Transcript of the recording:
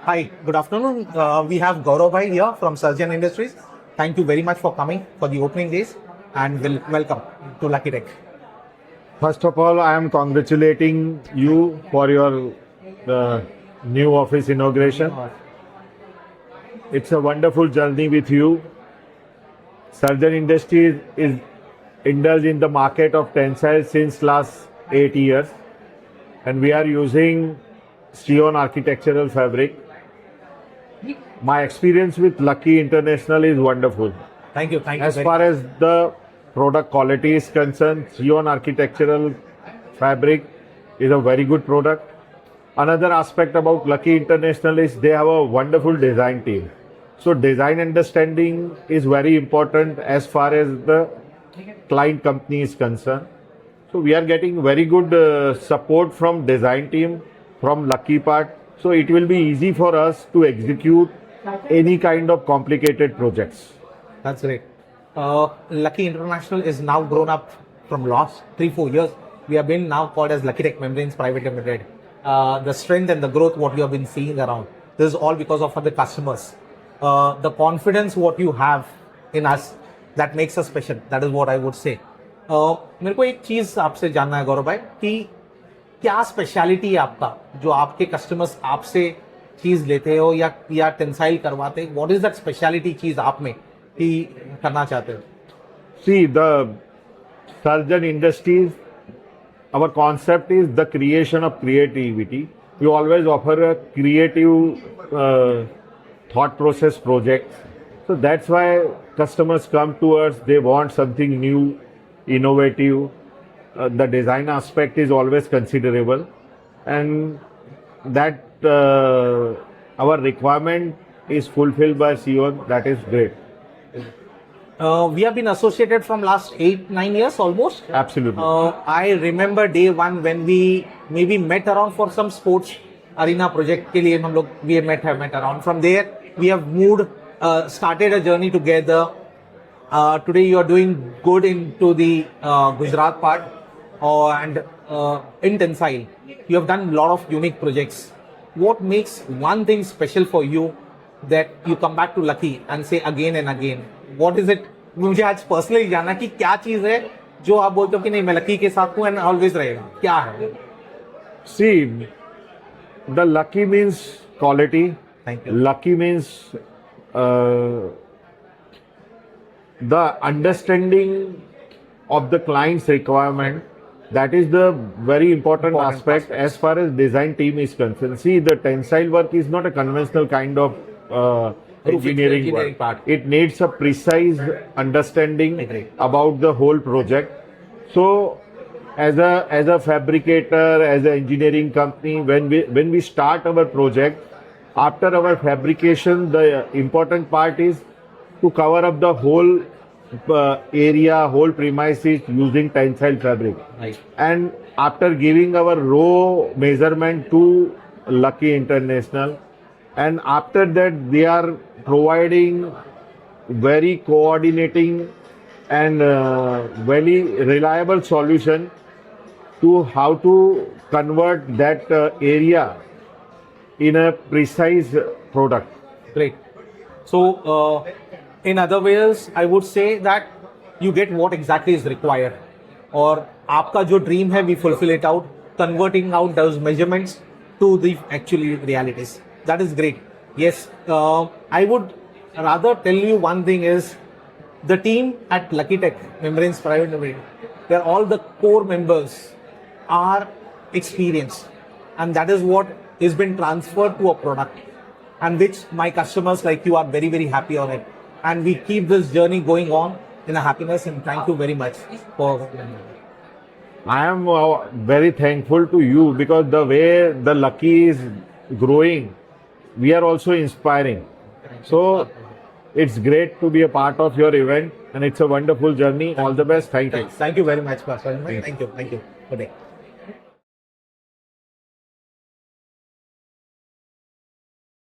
Hi, good afternoon. We have Gaurav Bhai here from Surgeon Industries. Thank you very much for coming for the opening days and welcome to Lucky Tech. First of all, I am congratulating you for your new office inauguration. It's a wonderful journey with you. Surgeon Industries is indulged in the market of tensile since last 8 years, and we are using Sion architectural fabric. My experience with Lucky International is wonderful. Thank you. Thank you. As far as the product quality is concerned, Sion architectural fabric is a very good product. Another aspect about Lucky International is they have a wonderful design team. So design understanding is very important as far as the client company is concerned. So we are getting very good support from design team, from Lucky part. So it will be easy for us to execute any kind of complicated projects. That's great. Lucky International is now grown up from last 3-4 years. We have been now called as Lucky Tech Membranes Private Limited. The strength and the growth what you have been seeing around, this is all because of the customers. The confidence what you have in us, that makes us special. That is what I would say. मेरे को एक चीज आपसे जानना है गौरव भाई कि क्या स्पेशलिटी है आपका जो आपके कस्टमर्स आपसे चीज लेते हो या टेंसाइल करवाते हैं. व्हाट इज दैट स्पेशलिटी चीज आप में कि करना चाहते हो? See, the Surgeon Industries, our concept is the creation of creativity. We always offer a creative thought process project. So that's why customers come to us. They want something new, innovative. The design aspect is always considerable, and that our requirement is fulfilled by Sion. That is great. We have been associated from last 8-9 years almost. Absolutely. I remember day one when we maybe met around for some sports arena project के लिए हम लोग we met around. From there we have moved, started a journey together. Today you are doing good into the Gujarat part and in Tensile. You have done a lot of unique projects. What makes one thing special for you that you come back to Lucky and say again and again? What is it? मुझे आज personally जानना कि क्या चीज है जो आप बोलते हो कि नहीं मैं लकी के साथ हूँ एंड ऑलवेज रहेगा, क्या है? See, the lucky means quality. Thank you. Lucky means the understanding of the client's requirement. That is the very important aspect as far as design team is concerned. See, the tensile work is not a conventional kind of engineering work. Part. It needs a precise understanding about the whole project. So, as a fabricator, as an engineering company, when we start our project, after our fabrication, the important part is to cover up the whole area, whole premises using tensile fabric. Right. And after giving our raw measurement to Lucky International, and after that they are providing very coordinating and very reliable solution to how to convert that area in a precise product. Great. So, in other ways, I would say that you get what exactly is required. और आपका जो dream है, we fulfill it out, converting out those measurements to the actually realities. That is great. Yes, I would rather tell you one thing is the team at Lucky Tech Membranes Private Limited, they're all the core members are experienced, and that is what has been transferred to a product, and which my customers like you are very, very happy on it. And we keep this journey going on in a happiness, and thank you very much for. I am very thankful to you because the way the Lucky is growing, we are also inspiring. So it's great to be a part of your event, and it's a wonderful journey. All the best. Thank you. Thank you very much, Pastor. Thank you. Good day.